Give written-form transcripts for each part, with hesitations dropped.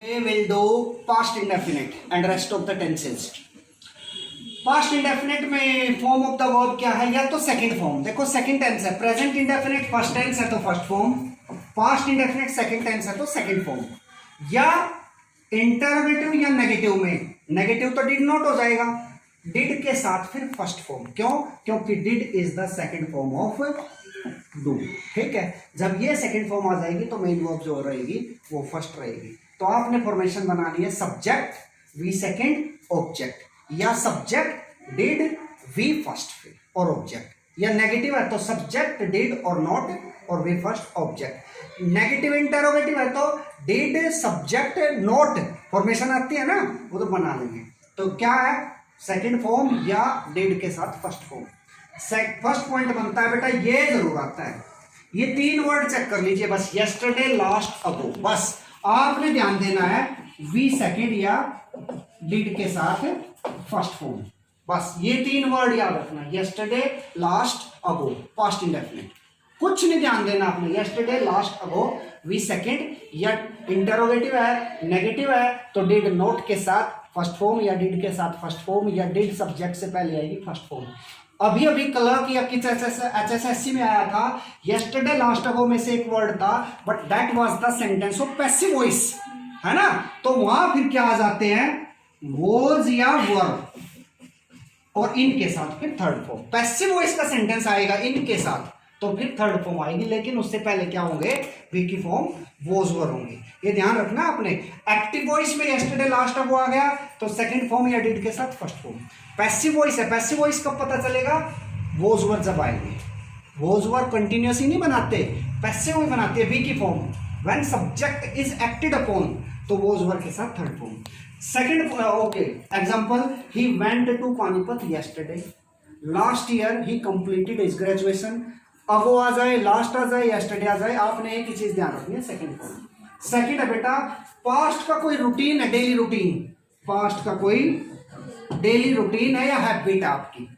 We will do past indefinite and rest of the tenses. Past indefinite में form of the verb क्या है? या तो second form, देखो सेकंड टेंस है, प्रेजेंट इंडेफिनिट फर्स्ट टेंस है तो first form, past indefinite second tense है तो सेकंड फॉर्म, या इंटरोगेटिव या नेगेटिव में, नेगेटिव तो डिड नॉट हो जाएगा, डिड के साथ फिर फर्स्ट फॉर्म। क्यों? क्योंकि did is the second form of do. ठीक है, जब ये सेकंड फॉर्म आ जाएगी तो मेन वर्ब जो रहेगी वो फर्स्ट रहेगी। तो आपने फॉर्मेशन बनानी है सब्जेक्ट वी सेकंड ऑब्जेक्ट, या सब्जेक्ट डिड वी फर्स्ट फिर और ऑब्जेक्ट, या नेगेटिव है तो सब्जेक्ट डिड और नॉट और V first object. Negative interrogative है तो डिड सब्जेक्ट नॉट, फॉर्मेशन आती है ना वो तो बना लेंगे। तो क्या है? सेकंड फॉर्म या डिड के साथ फर्स्ट फॉर्म। फर्स्ट पॉइंट बनता है बेटा, ये जरूर आता है, ये तीन वर्ड चेक कर लीजिए बस, यस्टरडे लास्ट अगो, बस आपने ध्यान देना है वी सेकंड या डिड के साथ फर्स्ट फॉर्म, बस ये तीन वर्ड याद रखना, yesterday last ago past indefinite, कुछ नहीं ध्यान देना आपने। Yesterday last ago V second, या इंटरोगेटिव है नेगेटिव है तो डिड नॉट के साथ फर्स्ट फॉर्म, या डिड के साथ फर्स्ट फॉर्म, या डिड सब्जेक्ट से पहले आएगी फर्स्ट फॉर्म। अभी अभी क्लर्क या किस HSSC में आया था, यस्टरडे लास्ट अगो में से एक वर्ड था but that was the sentence of passive voice, है ना, तो वहां फिर क्या आ जाते हैं वॉज या वर, और इन के साथ फिर थर्ड फॉर्म। पैसिव वॉइस का सेंटेंस आएगा इन के साथ तो फिर थर्ड फॉर्म आएगी, लेकिन उससे पहले क्या होंगे वी की फॉर्म वॉज वर होंगे, ये ध्यान रखना आपने। एक्टिव वॉइस में यस्टरडे लास्ट अगो आ गया तो सेकंड फॉर्म या डिड के साथ फर्स्ट फॉर्म। पैसिव वॉइस है, पैसिव वॉइस कब पता चलेगा? वॉज वर जब आएंगे। वॉज वर कंटिन्यूअसली नहीं बनाते, पैसिव में बनाते हैं वी की form. When subject is acted upon तो वॉज वर के साथ third form. Second okay example, he went to Panipat yesterday, last year he completed his graduation. Ago आ जाए, लास्ट आ जाए, यस्टरडे आ जाए, आपने एक ही चीज ध्यान रखनी है सेकंड फॉर्म। सेकंड है बेटा, पास्ट का कोई रूटीन है, डेली रूटीन, पास्ट का कोई डेली रूटीन है या हैबिट आपकी।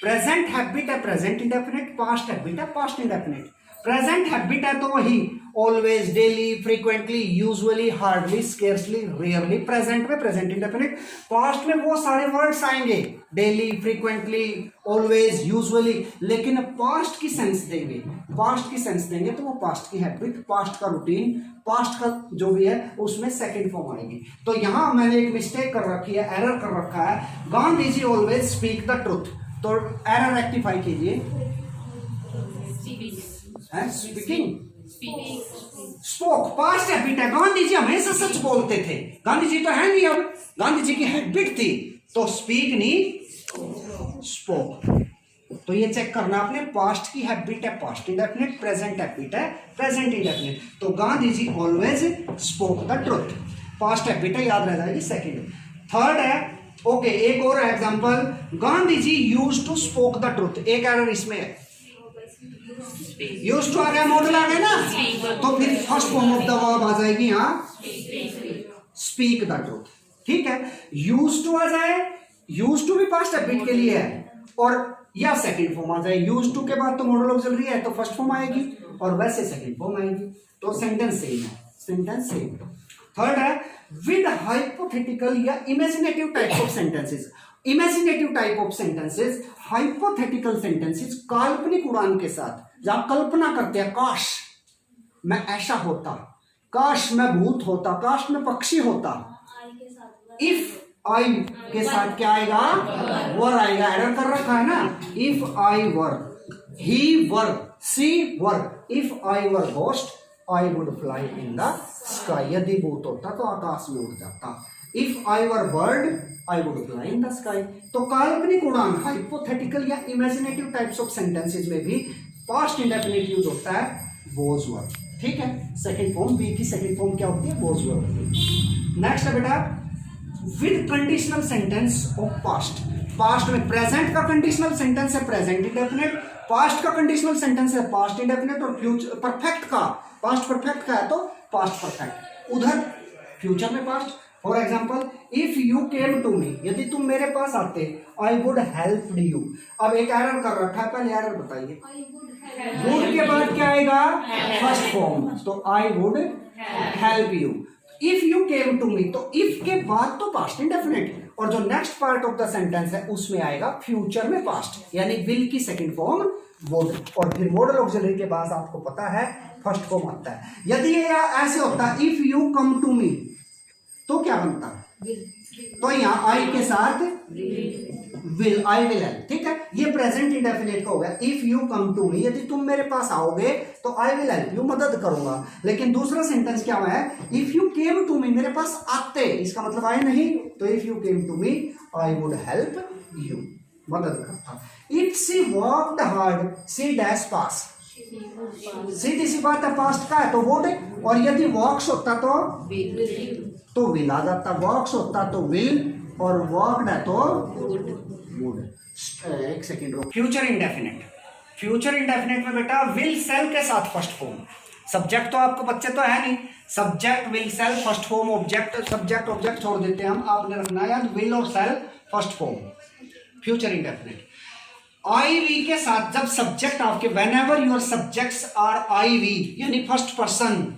प्रेजेंट हैबिट है प्रेजेंट इंडेफिनिट, पास्ट हैबिट है पास्ट इंडेफिनिट। प्रेजेंट हैबिट है तो वही always, daily, frequently, usually, hardly, scarcely, rarely, present में प्रेजेंट इंडेफिनिट। पास्ट में वो सारे वर्ड्स आएंगे, डेली, फ्रीक्वेंटली, ऑलवेज, यूजुअली, लेकिन पास्ट की सेंस देंगे, पास्ट की सेंस देंगे तो वो पास्ट की हैबिट, पास्ट का रूटीन, पास्ट का जो भी है उसमें सेकंड फॉर्म आएगी। तो यहां मैंने एक मिस्टेक कर रखी है, एरर कर रखा है, Gandhi ji always speak the truth, तो एरर रेक्टिफाई कीजिए। स्पीकिंग स्पोक, पास्ट हैबिट है, गांधी जी हमेशा सच बोलते थे, गांधी जी तो है नहीं अब, गांधी जी की हैबिट थी, तो स्पीक नहीं स्पोक। तो ये चेक करना आपने, पास्ट की हैबिट है पास्ट इंडेफिनिट, प्रेजेंट हैबिट है प्रेजेंट इंडेफिनिट, तो Gandhi ji always spoke the truth, past habit है याद रह जाएगी सेकंड। थर्ड है ओके एक और example, Gandhi ji used to spoke the truth, एक एरर इसमें है, यूज्ड टू आ गया, मॉडल आ गया ना, तो फिर first form of the verb आ जाएगी यहाँ स्पीक द ट्रुथ। ठीक है, यूज्ड टू आ जाए, यूज्ड टू भी पास्ट हैबिट के लिए है, और या सेकंड फॉर्म आ जाए, यूज्ड टू के बाद तो मॉडल ऑक्सिलरी है तो फर्स्ट फॉर्म आएगी, और वैसे सेकंड फॉर्म आएगी, तो सेंटेंस सेम है, सेंटेंस सेम। थर्ड है विद हाइपोथेटिकल या imaginative type of sentences. Imaginative type of sentences, hypothetical sentences, काल्पनिक उड़ान के साथ, जब कल्पना करते हैं काश मैं ऐसा होता, काश मैं भूत होता, काश मैं पक्षी होता, इफ आई के साथ क्या आएगा? वर आएगा, एरर कर रखा है ना, if I were, he were, she were, if I were ghost I would fly in the sky, यदि भूत होता तो आकाश में उड़ जाता, if I were bird I would fly in the sky. तो काल्पनिक उड़ान, हाइपोथेटिकल या इमेजिनेटिव टाइप्स ऑफ सेंटेंसेस में भी पास्ट इंडेफिनिट यूज होता है वॉज वर। ठीक है, सेकंड फॉर्म बी की सेकंड फॉर्म क्या होती है? Was were. नेक्स्ट है बेटा with conditional sentence of past. Past में प्रेजेंट का कंडीशनल सेंटेंस है प्रेजेंट इंडेफिनिट, पास्ट का कंडीशनल सेंटेंस है पास्ट इंडेफिनिट, और फ्यूचर परफेक्ट का, पास्ट परफेक्ट का है तो पास्ट परफेक्ट, उधर फ्यूचर में past. For example if you came to me, यदि तुम मेरे पास आते, आई वुड हेल्प यू। अब एक एरर कर रखा है, पहले एरर बताइए, वुड के बाद क्या आएगा? फर्स्ट फॉर्म, तो I would help you. If you came to me, तो इफ के बाद तो पास्ट इंडेफिनिट, और जो next part of the sentence है उसमें आएगा फ्यूचर में पास्ट, यानी विल की सेकंड फॉर्म वुड, और फिर मॉडल ऑक्सिलरी के बाद आपको पता है फर्स्ट फॉर्म आता है। यदि ये ऐसे होता if you come to me, तो क्या बनता? तो यहाँ आई के साथ विल, आई विल हेल्प, ठीक है। ये प्रेजेंट इंडेफिनिट का हो गया। If you come to me, यदि तुम मेरे पास आओगे तो आई विल हेल्प यू, मदद करूंगा। लेकिन दूसरा सेंटेंस क्या हुआ है? If you came to me, मेरे पास आते, इसका मतलब आए नहीं, तो if you came to me I would help you, मदद करता। If she walked hard she dash pass, सीधी सी बात है, पास्ट का है तो वुड, और यदि वॉक्स होता तो विल आ जाता, वॉक्स होता तो विल, और वॉक्ड है तो वुड। एक सेकेंड रुको। फ्यूचर इंडेफिनिट, फ्यूचर इंडेफिनिट में बेटा विल सेल के साथ फर्स्ट फॉर्म, सब्जेक्ट तो आपको बच्चे तो है नहीं, subject will sell first form, object subject object छोड़ देते हैं हम, आपने रखना है यार विल और shall first form. Future indefinite I we के साथ जब सब्जेक्ट आपके, whenever your subjects are I we यानी first person,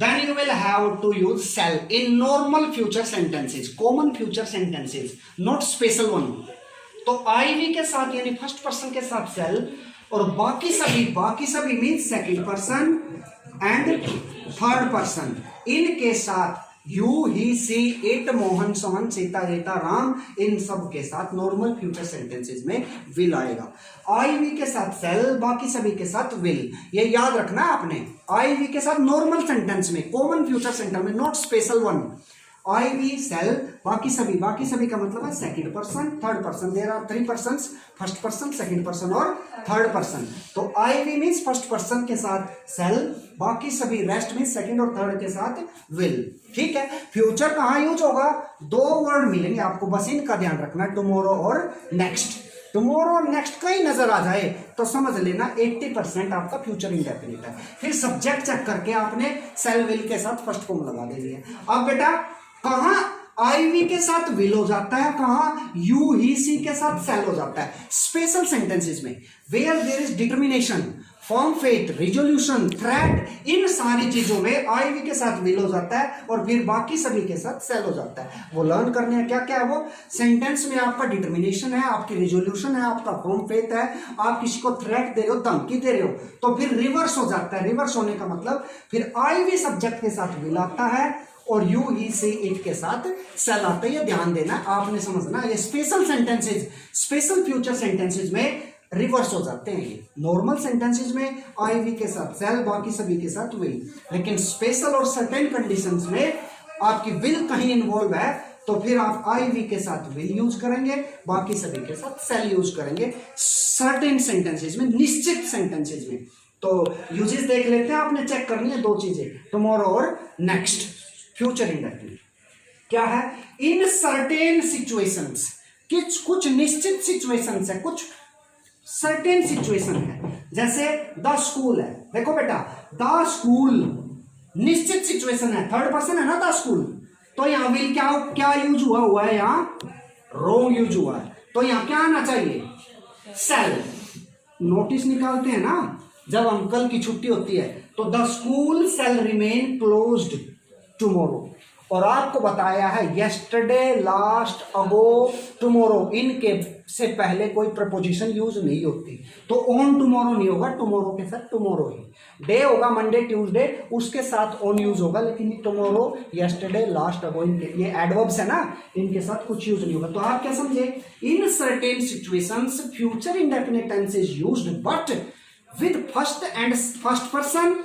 then you will have to use shall in normal future sentences, common future sentences, not special one। तो I we के साथ यानी first person के साथ shall, और बाकी सभी means second person and third person, इनके साथ you he she it Mohan Sohan Sita Gita Ram, इन सब के साथ नॉर्मल फ्यूचर सेंटेंसेस में विल आएगा। आई वी के साथ सेल, बाकी सभी के साथ विल, ये याद रखना है आपने। आई वी के साथ नॉर्मल सेंटेंस में, कॉमन फ्यूचर सेंटेंस में, not special one. I we shall, बाकी सभी का मतलब है second person third person, there are three persons, first person second person और थर्ड पर्सन। तो I we means first person के साथ सेल, बाकी सभी रेस्ट मीन्स सेकंड और थर्ड के साथ विल, ठीक है। फ्यूचर कहाँ यूज होगा? दो वर्ड मिलेंगे आपको, बस इनका ध्यान रखना, टुमारो और नेक्स्ट। टुमारो और नेक्स्ट कहीं नजर आ जाए तो समझ लेना 80% आपका फ्यूचर इंडेफिनिट है। फिर सब्जेक्ट चेक करके आपने सेल विल के साथ फर्स्ट फॉर्म लगा देनी है। अब बेटा कहां आई वी के साथ विल हो जाता है, कहां यू ही सी के साथ सेल हो जाता है? स्पेशल सेंटेंसेस में, where there is determination, form, fate, resolution, threat, इन सारी चीजों में आई वी के साथ विल हो जाता है और फिर बाकी सभी के साथ सेल हो जाता है। वो लर्न करने हैं क्या क्या है वो सेंटेंस में, आपका डिटर्मिनेशन है, आपकी रिजोल्यूशन है, आपका फॉर्म, फेथ है, आप किसी को थ्रेट दे रहे हो, धमकी दे रहे हो, तो फिर रिवर्स हो जाता है। रिवर्स होने का मतलब फिर आई वी सब्जेक्ट के साथ विल आता है और यू ही से इट के साथ सेल आता है। ये ध्यान देना, आपने समझना, ये special sentences, special future sentences में रिवर्स हो जाते हैं। ये नॉर्मल सेंटेंसेज में आई वी के साथ सेल, बाकी सभी के साथ विल, लेकिन स्पेशल और सर्टेन कंडीशंस में आपकी विल कहीं इन्वॉल्व है तो फिर आप आई वी के साथ विल यूज करेंगे, बाकी सभी के साथ सेल यूज करेंगे सर्टेन सेंटेंसेज में, निश्चित सेंटेंसेज में। तो यूजेस देख लेते हैं, आपने चेक करनी है दो चीजें, टुमारो और नेक्स्ट। फ्यूचर इंडेफिनिट क्या है? इन सर्टेन सिचुएशंस, कुछ निश्चित सिचुएशंस है, कुछ सर्टेन सिचुएशन है, जैसे द स्कूल है। देखो बेटा द स्कूल निश्चित सिचुएशन है, थर्ड पर्सन है ना द स्कूल, तो यहां विल क्या यूज हुआ है? यहाँ रोंग यूज हुआ है, तो यहां क्या आना चाहिए? सेल। नोटिस निकालते हैं ना जब अंकल की छुट्टी होती है, तो the school shall remain closed tomorrow, और आपको बताया है यस्टरडे, लास्ट, अगो, टुमारो, इनके से पहले कोई प्रपोजिशन यूज नहीं होती, तो ऑन टुमारो नहीं होगा, टुमारो के साथ टुमारो ही। डे होगा मंडे ट्यूसडे, उसके साथ ऑन यूज होगा, लेकिन टुमारो, यस्टरडे, लास्ट, अगो, इनके ये एडवर्ब्स है ना, इनके साथ कुछ यूज नहीं होगा। तो आप क्या समझे? In certain situations future indefinite tense is used, but with first person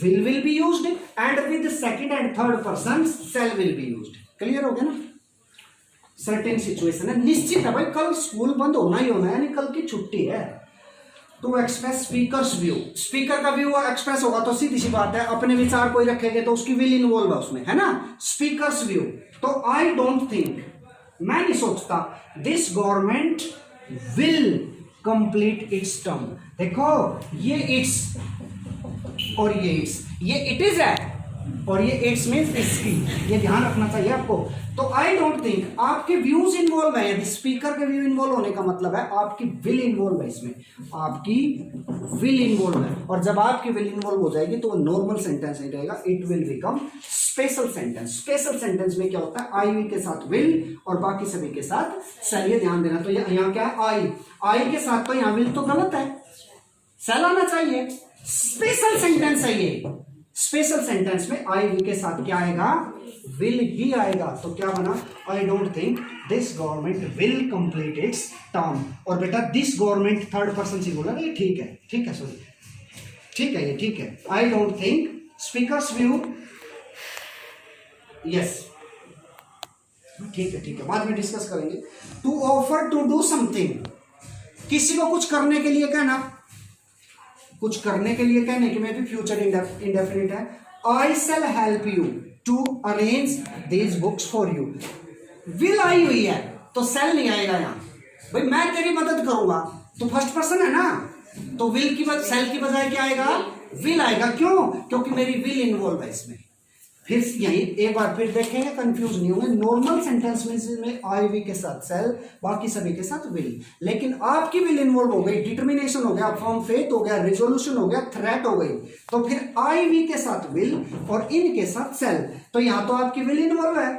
will be used and with the second and third person shall will be used। Clear हो गया ना? सर्टेन सिचुएशन है, निश्चित है भाई, कल स्कूल बंद होना ही होना है, यानी कल की छुट्टी है। To express speaker's view, speaker का व्यू एक्सप्रेस होगा तो सीधी सी बात है, अपने विचार कोई रखेंगे तो उसकी विल इन्वॉल्व है उसमें, है ना? Speakers view. तो आई डोंट थिंक, मैं नहीं सोचता, this government will complete it's term. देखो ये इट्स और ये इट इज है, और ये इट्स मीन्स इसकी, ये ध्यान रखना चाहिए आपको। तो आई डोंट थिंक आपके व्यूज इन्वॉल्व है, यदि स्पीकर के व्यू इन्वॉल्व होने का मतलब है आपकी विल इन्वॉल्व है इसमें, आपकी विल इन्वॉल्व है। और जब आपकी विल इन्वॉल्व हो जाएगी तो वो नॉर्मल सेंटेंस नहीं रहेगा, it will become special sentence. Special sentence में क्या होता है, आई वी के साथ विल और बाकी सभी के साथ सेल, ये ध्यान देना। तो यहाँ क्या है, आई के साथ तो यहाँ विल तो गलत है, सेल आना चाहिए। स्पेशल सेंटेंस है ये, स्पेशल सेंटेंस में आई वी के साथ क्या आएगा, विल ही आएगा। तो क्या बना, आई don't think this government will complete it's term. और बेटा दिस गवर्नमेंट थर्ड पर्सन से बोला, ये ठीक है, ठीक है, सॉरी ठीक है, ये ठीक है। I don't think speaker's view, yes ठीक है, ठीक है, बाद में डिस्कस करेंगे। To offer to do something, किसी को कुछ करने के लिए कहना, कुछ करने के लिए कहने की में भी फ्यूचर इंडेफिनिट है। I shall help you to arrange these books for you. Will आई हुई है तो सेल नहीं आएगा यहाँ, भाई मैं तेरी मदद करूंगा, तो फर्स्ट पर्सन है ना, तो विल की सेल की बजाय क्या आएगा, विल आएगा। क्यों, क्योंकि मेरी विल इन्वॉल्व है इसमें। फिर यही एक बार फिर देखेंगे, कंफ्यूज नहीं होंगे। नॉर्मल सेंटेंस में आई वी के साथ सेल, बाकी सभी के साथ विल, लेकिन आपकी विल इन्वॉल्व हो गई, डिटर्मिनेशन हो गया, फर्म फेथ हो गया, रिजोल्यूशन हो गया, थ्रेट हो गई, तो फिर आई वी के साथ विल और इन के साथ सेल। तो यहां तो आपकी विल इन्वॉल्व है।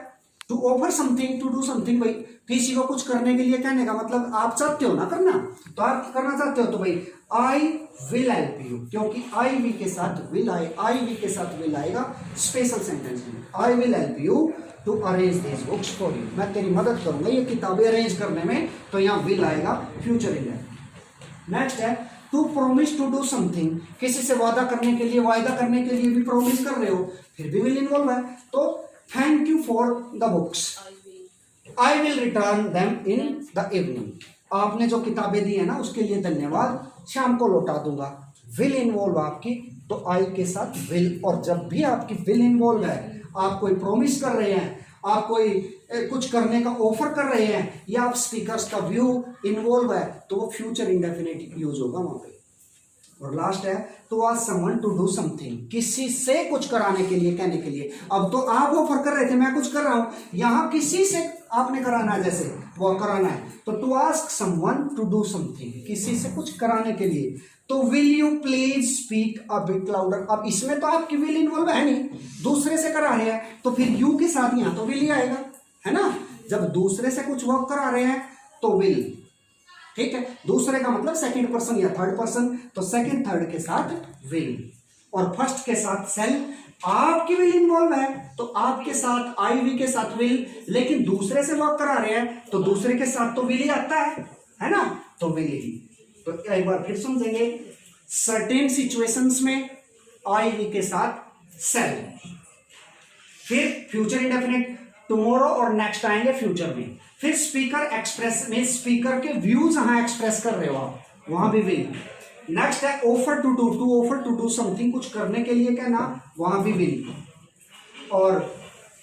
To offer something, to do something, भाई किसी को कुछ करने के लिए कहने का मतलब आप चाहते हो ना करना, तो आप करना चाहते हो, तो भाई आई विल हेल्प यू, क्योंकि आई वी के साथ विल आए, आई वी के साथ विल आएगा स्पेशल सेंटेंस में। I will help you to arrange this books for you, मैं तेरी मदद करूंगा ये किताबें अरेंज करने में, तो यहाँ विल आएगा फ्यूचर इंडेफिनिट। नेक्स्ट है to promise to do something, किसी से वादा करने के लिए, वायदा करने के लिए भी प्रोमिस कर रहे हो, फिर भी विल इन्वॉल्व है। तो thank you for the books, I will return them in the evening, आपने जो किताबें दी है ना उसके लिए धन्यवाद, शाम को लौटा दूंगा। विल इन्वॉल्व आपकी, तो आई के साथ विल। और जब भी आपकी विल इन्वॉल्व है, आप कोई प्रॉमिस कर रहे हैं, आप कोई कुछ करने का ऑफर कर रहे हैं, या आप स्पीकर्स का व्यू इन्वॉल्व है, तो वो फ्यूचर इंडेफिनिट यूज होगा वहां पे। और लास्ट है to ask someone to do something, किसी से कुछ कराने के लिए, कहने के लिए। अब तो आप ऑफर कर रहे थे, मैं कुछ कर रहा हूं, यहां किसी से आपने कराना है, जैसे वो कराना है, तो to ask someone to do something, किसी से कुछ कराने के लिए। तो will you please speak a bit louder, अब इसमें तो आपकी विल इन्वॉल्व है नहीं, दूसरे से करा रहे हैं, तो फिर यू के साथ यहां तो विल ही आएगा, है ना। जब दूसरे से कुछ वर्क करा रहे हैं तो विल, ठीक है, दूसरे का मतलब सेकंड पर्सन या थर्ड पर्सन, तो सेकंड थर्ड के साथ विल, और फर्स्ट के साथ सेल। आपकी विल इन्वॉल्व है तो आपके साथ आई वी के साथ विल, लेकिन दूसरे से वर्क करा रहे हैं तो दूसरे के साथ तो विल ही आता है ना, तो विल ही। तो एक बार फिर समझेंगे, सर्टेन सिचुएशंस में आई वी के साथ सेल। फिर फ्यूचर इंडेफिनिट टुमारो और नेक्स्ट आएंगे फ्यूचर में। फिर स्पीकर एक्सप्रेस में, स्पीकर के व्यूज जहां एक्सप्रेस कर रहे हो आप, वहां भी विल। नेक्स्ट है offer to do, to offer to do something, कुछ करने के लिए कहना, वहां भी विल। और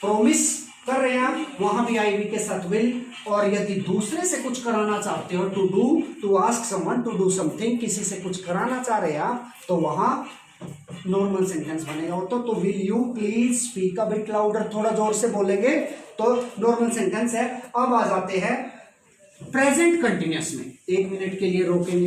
प्रोमिस कर रहे हैं आप, वहां भी आई वी के साथ विल। और यदि दूसरे से कुछ कराना चाहते हो, to do, to ask someone to do something, किसी से कुछ कराना चाह रहे हैं आप, तो वहां नॉर्मल सेंटेंस बनेगा। तो will you please speak a bit louder, थोड़ा जोर से बोलेंगे तो नॉर्मल सेंटेंस है। अब आ जाते हैं प्रेजेंट कंटिन्यूअस में, 1 मिनट के लिए रोकेंगे।